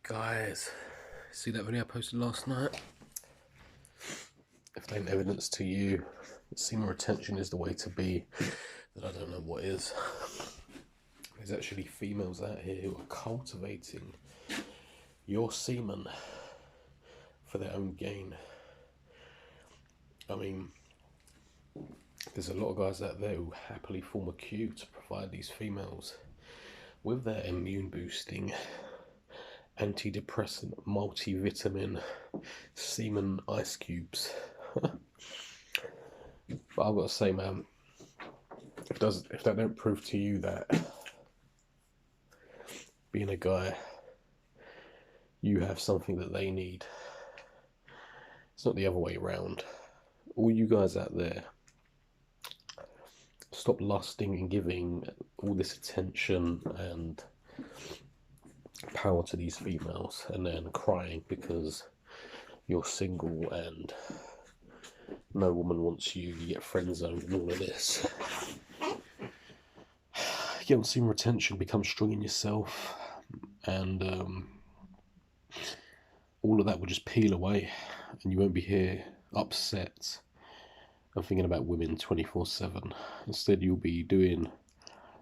Guys, see that video I posted last night? If that ain't evidence to you that semen retention is the way to be, then I don't know what is. There's actually females out here who are cultivating your semen for their own gain. I mean, there's a lot of guys out there who happily form a queue to provide these females with their immune boosting, antidepressant, multivitamin, semen ice cubes. But I've got to say, man, if that don't prove to you that being a guy, you have something that they need, it's not the other way around. All you guys out there, stop lusting and giving all this attention and power to these females and then crying because you're single and no woman wants you, you get friend zoned and all of this. You don't seem retention, become strong in yourself, and all of that will just peel away and you won't be here upset and thinking about women 24/7. Instead, you'll be doing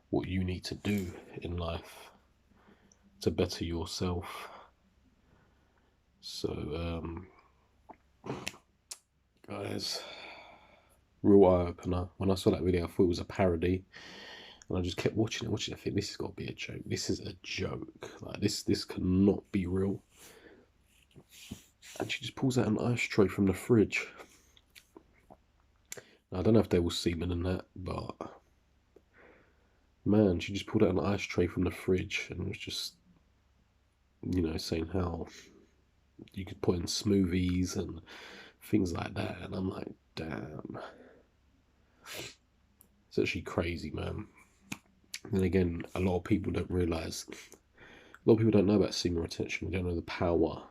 what you need to do in life to better yourself. So, guys, real eye-opener. When I saw that video, I thought it was a parody, and I just kept watching it. I think this has got to be a joke. This is a joke. Like this cannot be real. And she just pulls out an ice tray from the fridge. Now, I don't know if there was semen in that, but man, she just pulled out an ice tray from the fridge and was just, saying how you could put in smoothies and things like that. And I'm like, damn. It's actually crazy, man. And then again, a lot of people don't realise, a lot of people don't know about semen retention. They don't know the power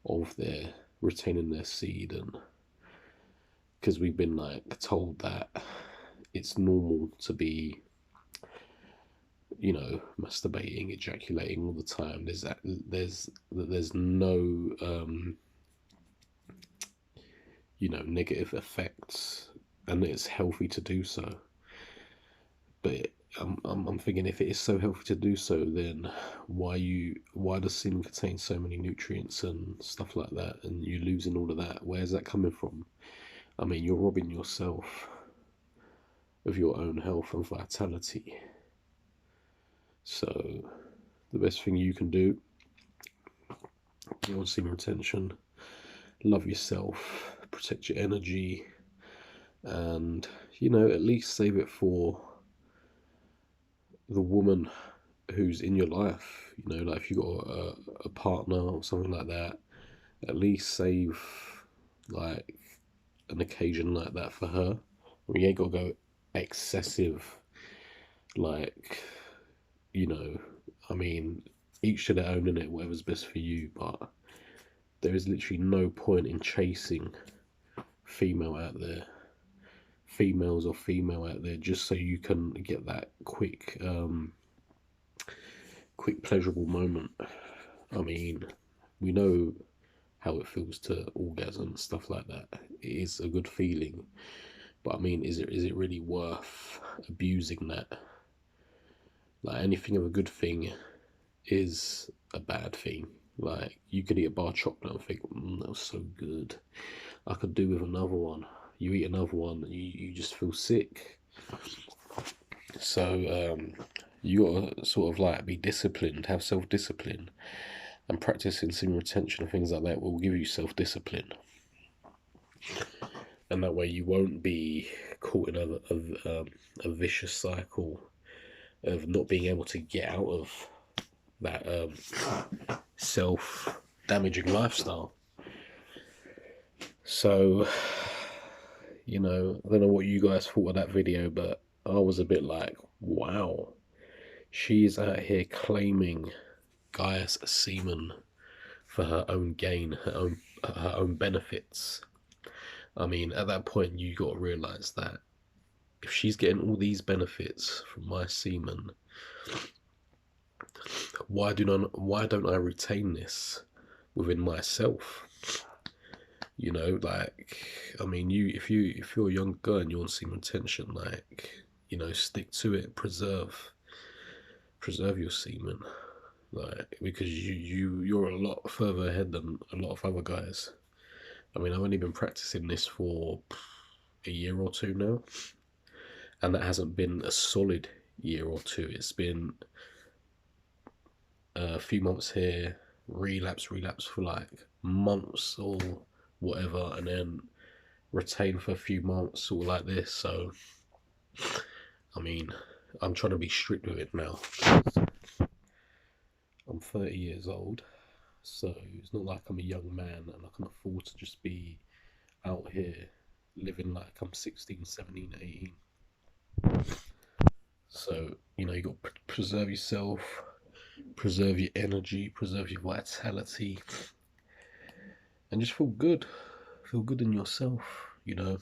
of their retaining their seed, and because we've been told that it's normal to be, masturbating, ejaculating all the time. There's no negative effects, and it's healthy to do so. But I'm thinking, if it is so healthy to do so, then why does semen contain so many nutrients and stuff like that, and you're losing all of that? Where's that coming from? I mean, you're robbing yourself of your own health and vitality. So the best thing you can do, you want semen retention, love yourself, protect your energy, and at least save it for the woman who's in your life. If you got a partner or something like that, at least save an occasion like that for her. You ain't got to go excessive, each to their own, innit, whatever's best for you. But there is literally no point in chasing females or female out there just so you can get that quick pleasurable moment. I mean, we know how it feels to orgasm and stuff like that. It is a good feeling, but I mean, is it really worth abusing that? Anything of a good thing is a bad thing. You could eat a bar of chocolate and think, that was so good, I could do with another one. You eat another one, you just feel sick. So you gotta sort of be disciplined, have self-discipline, and practicing semen retention and things like that will give you self-discipline. And that way you won't be caught in a vicious cycle of not being able to get out of that self-damaging lifestyle. So, I don't know what you guys thought of that video, but I was a bit like, wow, she's out here claiming Gaia's semen for her own gain, her own benefits. I mean, at that point, you got to realise that if she's getting all these benefits from my semen, why don't I retain this within myself? You know, like, I mean, if you're a young girl and you want semen retention, like, you know, stick to it, preserve your semen, like, because you're a lot further ahead than a lot of other guys. I mean, I've only been practicing this for a year or two now, and that hasn't been a solid year or two. It's been a few months here, relapse for like months or whatever, and then retain for a few months or like this. So, I mean, I'm trying to be strict with it now. I'm 30 years old, so it's not like I'm a young man and I can afford to just be out here living like I'm 16, 17, 18. So, you know, you got to preserve yourself, preserve your energy, preserve your vitality, and just feel good. Feel good in yourself, you know,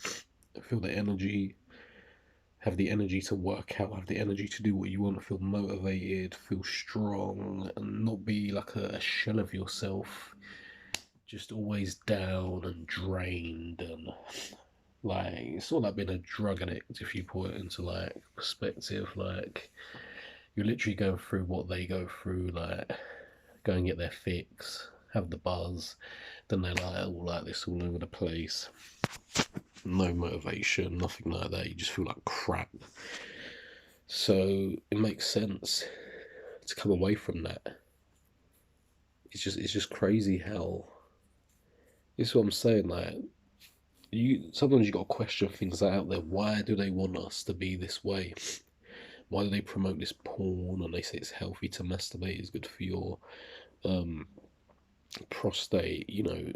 feel the energy, have the energy to work out, have the energy to do what you want, feel motivated, feel strong, and not be like a shell of yourself, just always down and drained. And like, it's all like being a drug addict if you put it into like perspective. Like, you're literally going through what they go through, like, go and get their fix, have the buzz, then they're like all like this all over the place. No motivation, nothing like that. You just feel like crap. So it makes sense to come away from that. It's just crazy how, this is what I'm saying, like, sometimes you got to question things out there. Why do they want us to be this way? Why do they promote this porn and they say it's healthy to masturbate, it's good for your prostate? You know,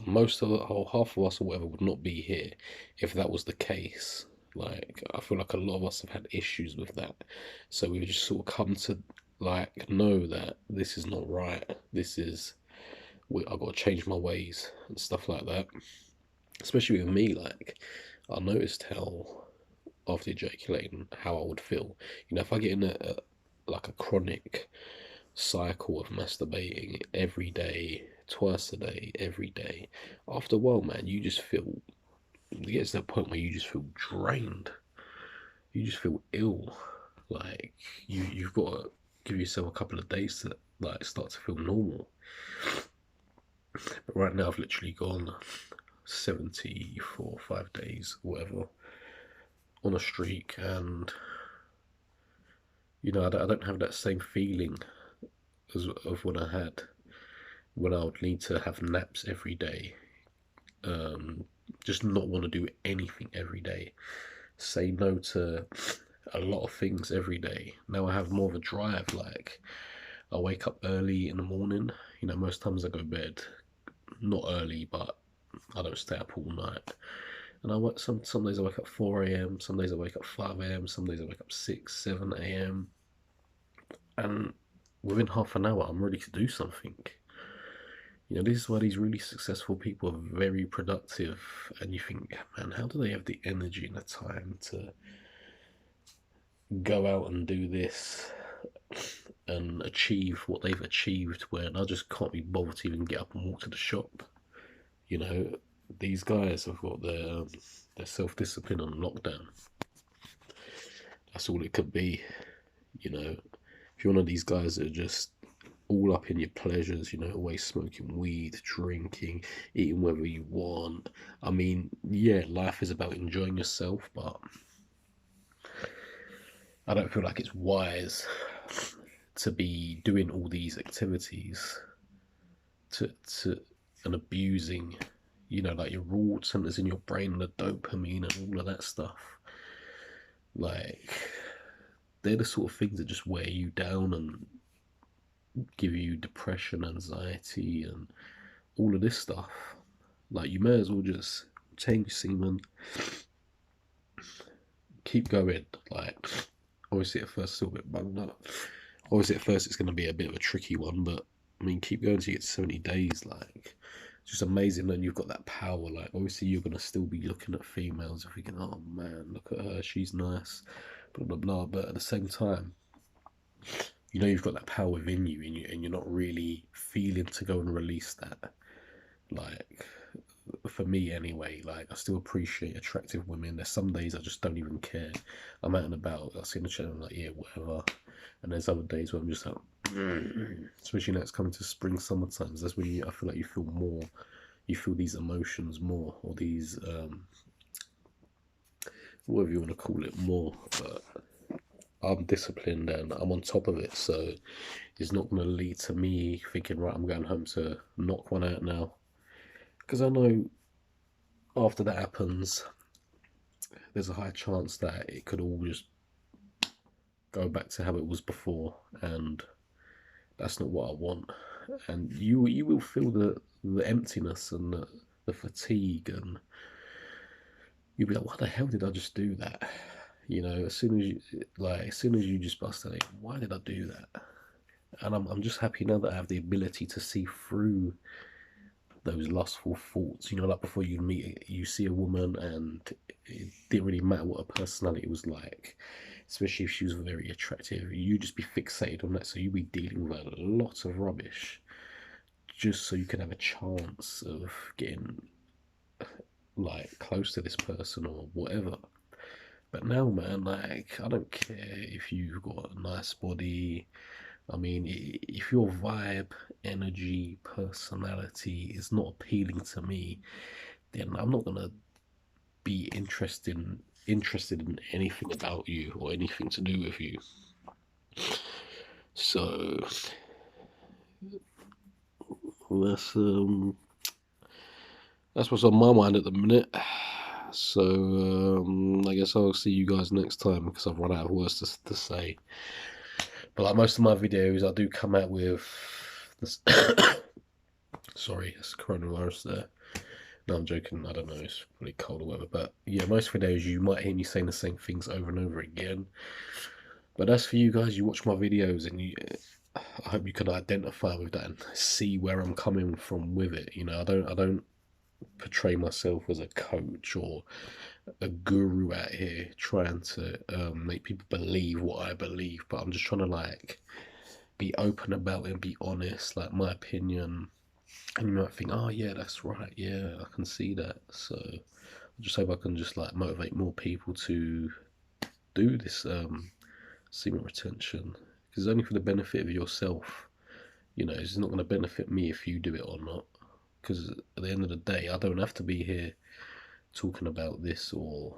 most of the whole half of us or whatever would not be here if that was the case. Like, I feel like a lot of us have had issues with that, so we've just sort of come to like know that this is not right. This is, I've got to change my ways and stuff like that. Especially with me, like, I noticed how after ejaculating how I would feel. You know, if I get in like a chronic cycle of masturbating every day, twice a day, every day, after a while, man, you just feel, it gets to that point where you just feel drained. You just feel ill. Like, you've got to give yourself a couple of days to like start to feel normal. But right now I've literally gone 74, 5 days, whatever, on a streak, and you know, I don't have that same feeling as of when I had, when I would need to have naps every day, just not want to do anything every day, say no to a lot of things every day. Now I have more of a drive. Like, I wake up early in the morning. You know, most times I go to bed not early, but I don't stay up all night. And I work, some days I wake up 4 a.m, some days I wake up 5 a.m, some days I wake up 6, 7 a.m. And within half an hour I'm ready to do something. You know, this is why these really successful people are very productive, and you think, man, how do they have the energy and the time to go out and do this and achieve what they've achieved when I just can't be bothered to even get up and walk to the shop? You know, these guys have got their self-discipline on lockdown. That's all it could be. You know, if you're one of these guys that are just all up in your pleasures, you know, always smoking weed, drinking, eating whatever you want. I mean, yeah, life is about enjoying yourself, but I don't feel like it's wise to be doing all these activities to and abusing, you know, like your reward centers in your brain, the dopamine and all of that stuff. Like, they're the sort of things that just wear you down and give you depression, anxiety, and all of this stuff. Like, you may as well just change semen, keep going. Like, obviously at first it's a little bit bunged up. Obviously at first it's going to be a bit of a tricky one, but I mean, keep going till you get 70 days. Like, it's just amazing that you've got that power. Like, obviously you're going to still be looking at females and thinking, oh man, look at her, she's nice, blah blah blah. But at the same time, you know you've got that power within you, and you're not really feeling to go and release that. Like, for me anyway, like, I still appreciate attractive women. There's some days I just don't even care. I'm out and about, I see the channel, I'm like, yeah, whatever. And there's other days where I'm just like, especially now it's coming to spring, summer times. That's when I feel like you feel more, you feel these emotions more, or these, whatever you want to call it, more. But I'm disciplined and I'm on top of it, so it's not going to lead to me thinking, right, I'm going home to knock one out now. Because I know after that happens, there's a high chance that it could all just go back to how it was before, and that's not what I want. And you will feel the emptiness and the fatigue, and you'll be like, why the hell did I just do that? You know, as soon as you just bust it, why did I do that? And I'm just happy now that I have the ability to see through those lustful thoughts. You know, like before you see a woman, and it didn't really matter what her personality was like, especially if she was very attractive. You just be fixated on that, so you be dealing with a lot of rubbish just so you can have a chance of getting like close to this person or whatever. But now, man, like, I don't care if you've got a nice body. I mean, if your vibe, energy, personality is not appealing to me, then I'm not gonna be interested in anything about you or anything to do with you. So that's what's on my mind at the minute. So I guess I'll see you guys next time, because I've run out of words to say. But like most of my videos, I do come out with this. Sorry, it's coronavirus there. No, I'm joking. I don't know. It's really cold or whatever. But yeah, most videos you might hear me saying the same things over and over again. But as for you guys, you watch my videos, and I hope you can identify with that and see where I'm coming from with it. You know, I don't portray myself as a coach or a guru out here trying to make people believe what I believe, but I'm just trying to like be open about it and be honest, like my opinion. And you might think, oh yeah, that's right, yeah, I can see that. So I just hope I can just like motivate more people to do this semen retention, because it's only for the benefit of yourself. You know, it's not going to benefit me if you do it or not, because at the end of the day, I don't have to be here talking about this or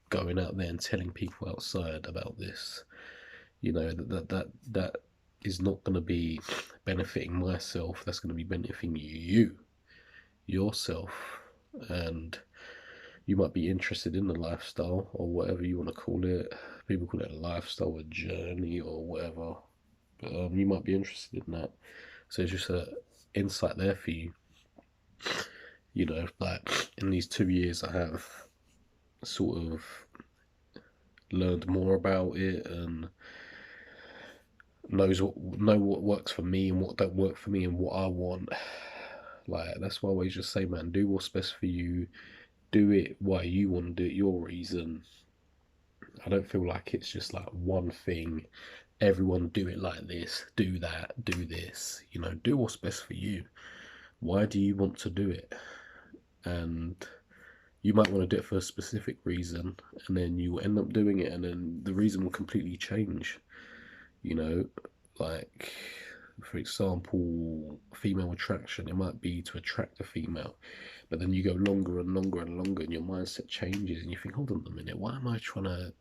going out there and telling people outside about this. You know, that is not going to be benefiting myself. That's going to be benefiting yourself. And you might be interested in the lifestyle or whatever you want to call it. People call it a lifestyle, a journey, or whatever. But you might be interested in that. So it's just an insight there for you. You know, like in these 2 years, I have sort of learned more about it and know what works for me and what don't work for me and what I want. Like, that's why I always just say, man, do what's best for you. Do it why you want to do it, your reason. I don't feel like it's just like one thing. Everyone do it like this, do that, do this. You know, do what's best for you. Why do you want to do it? And you might want to do it for a specific reason, and then you will end up doing it, and then the reason will completely change. You know, like, for example, female attraction, it might be to attract a female, but then you go longer and longer and longer, and your mindset changes, and you think, hold on a minute, why am I trying to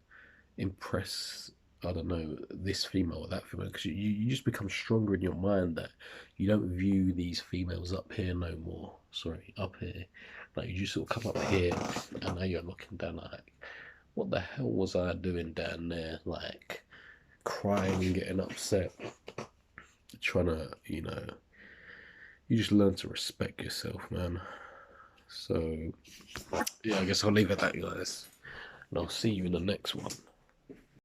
impress, I don't know, this female or that female? Because you just become stronger in your mind that you don't view these females up here no more. Sorry, up here. Like, you just sort of come up here, and now you're looking down like, what the hell was I doing down there? Like, crying and getting upset, trying to, you know, you just learn to respect yourself, man. So yeah, I guess I'll leave it at that, guys, and I'll see you in the next one.